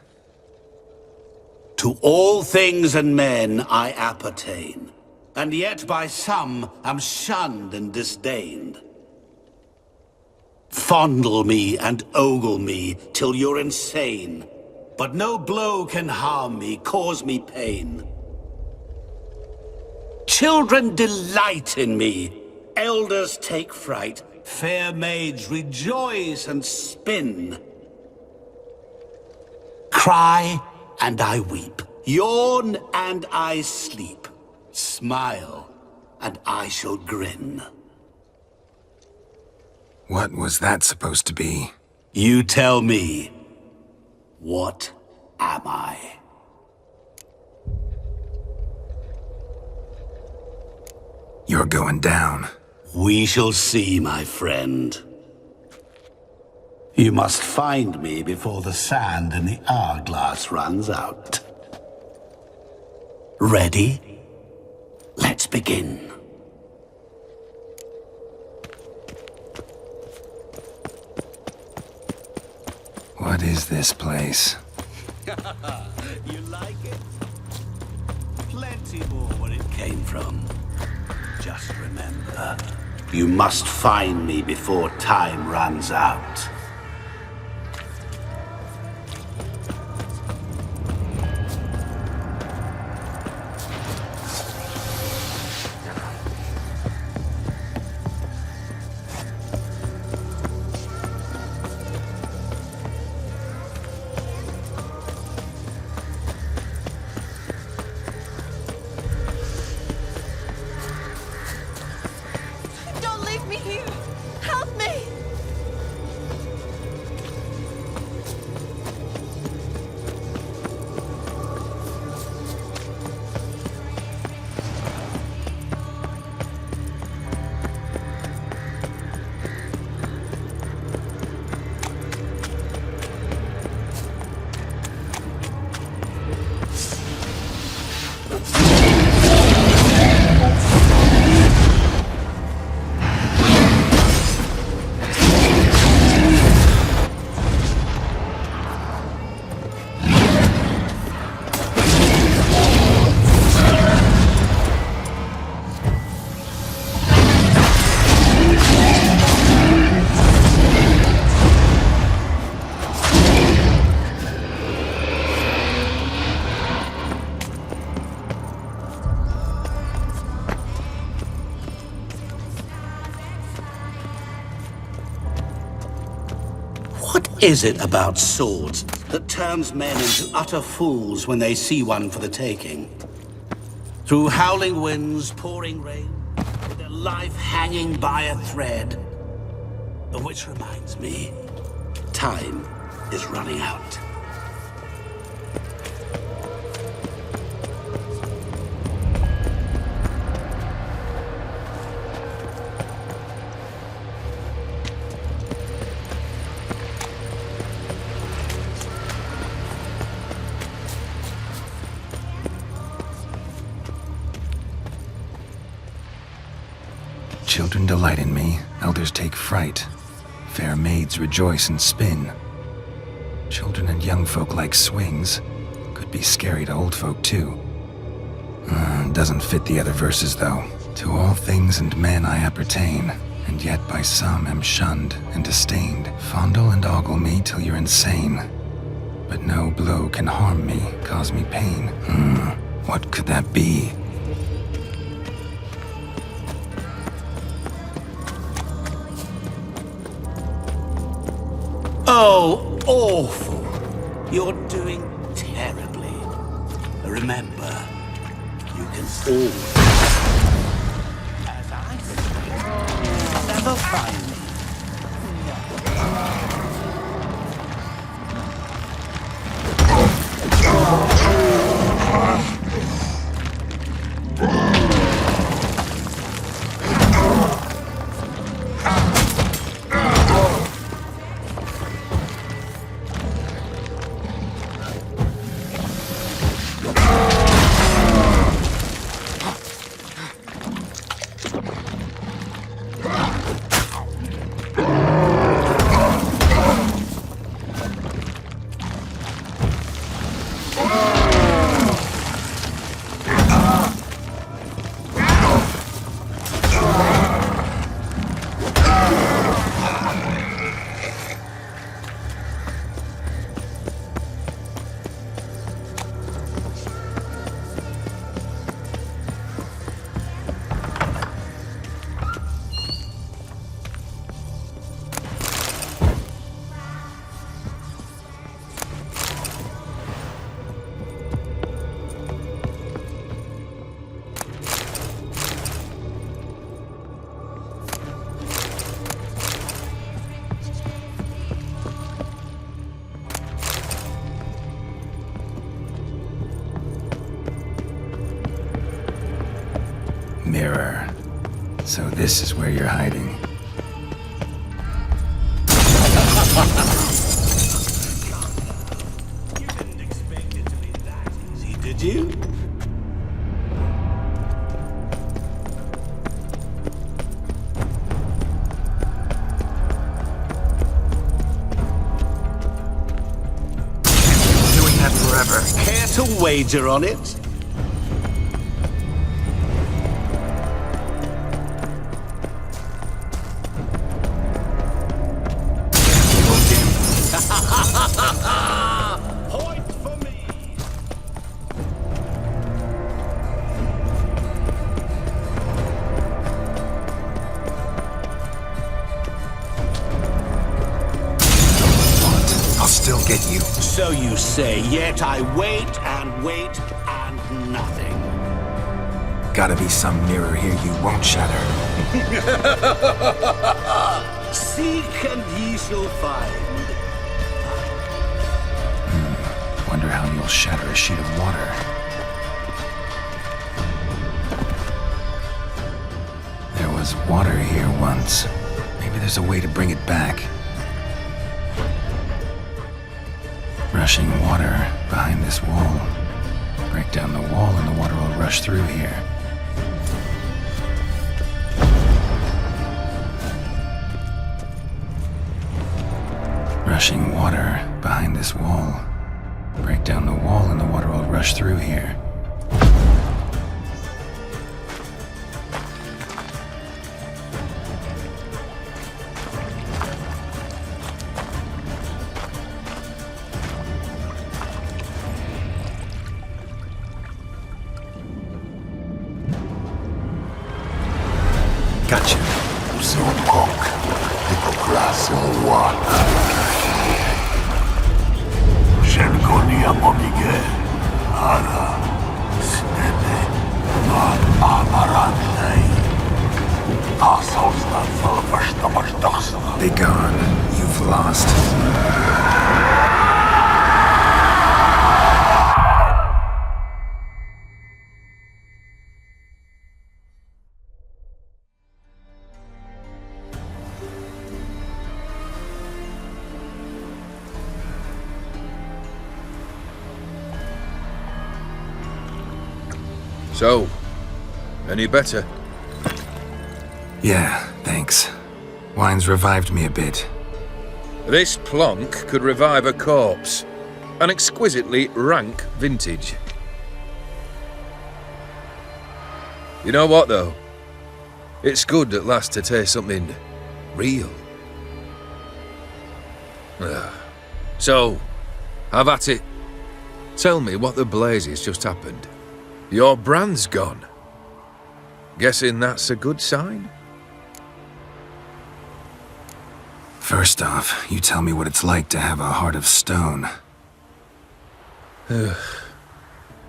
To all things and men I appertain, and yet by some am shunned and disdained. Fondle me and ogle me till you're insane, but no blow can harm me, cause me pain. Children delight in me. Elders take fright. Fair maids rejoice and spin. Cry and I weep. Yawn and I sleep. Smile and I shall grin. What was that supposed to be? You tell me. What am I? You're going down. We shall see, my friend. You must find me before the sand in the hourglass runs out. Ready? Let's begin. What is this place? You like it? Plenty more where it came from. Just remember, you must find me before time runs out. Don't leave me here! Help me! What is it about swords that turns men into utter fools when they see one for the taking? Through howling winds, pouring rain, with their life hanging by a thread. Which reminds me, time is running out. Children delight in me, elders take fright. Fair maids rejoice and spin. Children and young folk like swings. Could be scary to old folk too. Doesn't fit the other verses though. To all things and men I appertain, and yet by some am shunned and disdained. Fondle and ogle me till you're insane. But no blow can harm me, cause me pain. What could that be? Oh, awful. You're doing terribly. Remember, you can always, as I say, never find me. Mirror. So this is where you're hiding. You didn't expect it to be that easy, did you? Doing that forever. Care to wager on it? Point for me! I'll still get you. So you say, yet I wait and wait and nothing. Gotta be some mirror here you won't shatter. Seek and ye shall find. Wonder how you'll shatter a sheet of water. There was water here once. Maybe there's a way to bring it back. Rushing water behind this wall. Break down the wall and the water will rush through here. Rushing water behind this wall. Break down the wall and the water will rush through here. Gotcha. So punk. Little grass or water. Shenkonia Momige. Ara. Snede. Ma Amarandai. Assholes not full of first. Be gone. You've lost. So, any better? Yeah, thanks. Wine's revived me a bit. This plonk could revive a corpse. An exquisitely rank vintage. You know what, though? It's good at last to taste something real. So, have at it. Tell me what the blazes just happened. Your brand's gone. Guessing that's a good sign? First off, you tell me what it's like to have a heart of stone.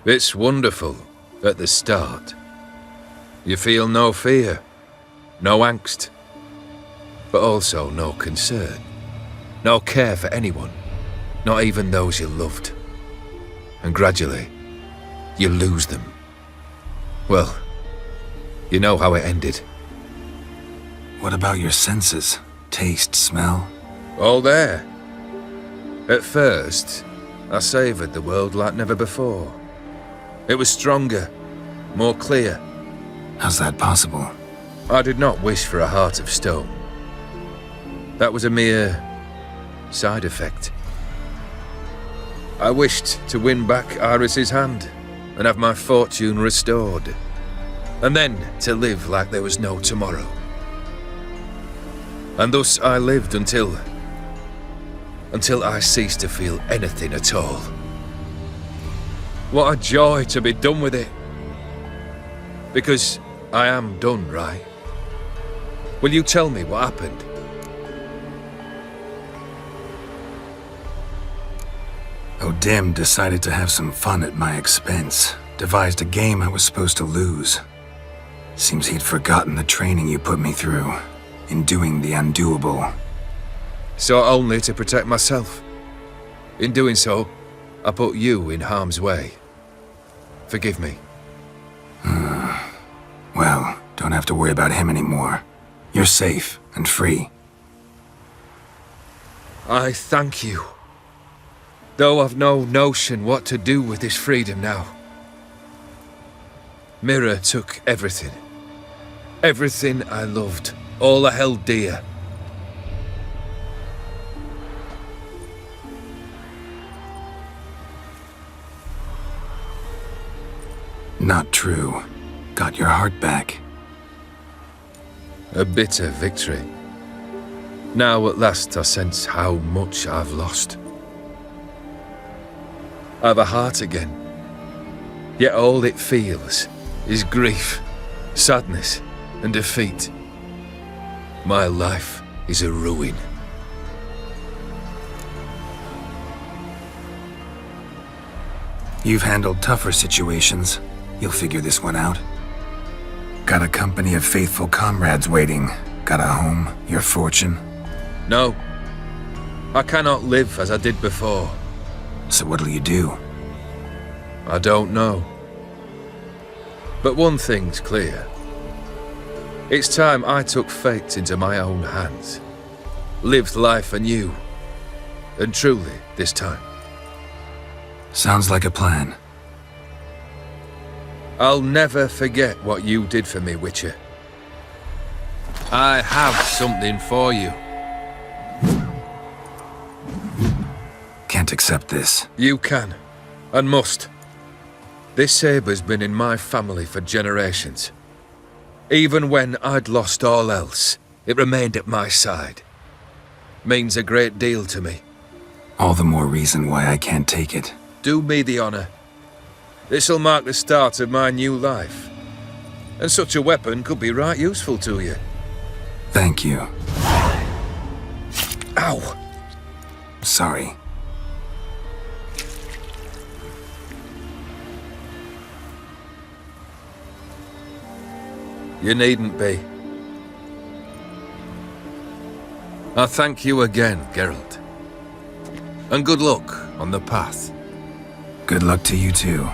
It's wonderful at the start. You feel no fear, no angst, but also no concern, no care for anyone, not even those you loved. And gradually, you lose them. Well, you know how it ended. What about your senses? Taste, smell? All there. At first, I savoured the world like never before. It was stronger, more clear. How's that possible? I did not wish for a heart of stone. That was a mere side effect. I wished to win back Iris's hand and have my fortune restored, and then to live like there was no tomorrow. And thus I lived until I ceased to feel anything at all. What a joy to be done with it. Because I am done, right? Will you tell me what happened? O'Dim decided to have some fun at my expense. Devised a game I was supposed to lose. Seems he'd forgotten the training you put me through in doing the undoable. So only to protect myself. In doing so, I put you in harm's way. Forgive me. Well, have to worry about him anymore. You're safe and free. I thank you. Though I've no notion what to do with this freedom now. Mirror took everything. Everything I loved. All I held dear. Not true. Got your heart back. A bitter victory. Now at last I sense how much I've lost. I've a heart again. Yet all it feels is grief, sadness, and defeat. My life is a ruin. You've handled tougher situations. You'll figure this one out. Got a company of faithful comrades waiting. Got a home, your fortune. No. I cannot live as I did before. So what'll you do? I don't know. But one thing's clear. It's time I took fate into my own hands. Lived life anew. And truly, this time. Sounds like a plan. I'll never forget what you did for me, Witcher. I have something for you. Can't accept this. You can, and must. This sabre's been in my family for generations. Even when I'd lost all else, it remained at my side. Means a great deal to me. All the more reason why I can't take it. Do me the honor. This'll mark the start of my new life. And such a weapon could be right useful to you. Thank you. Ow! Sorry. You needn't be. I thank you again, Geralt. And good luck on the path. Good luck to you too.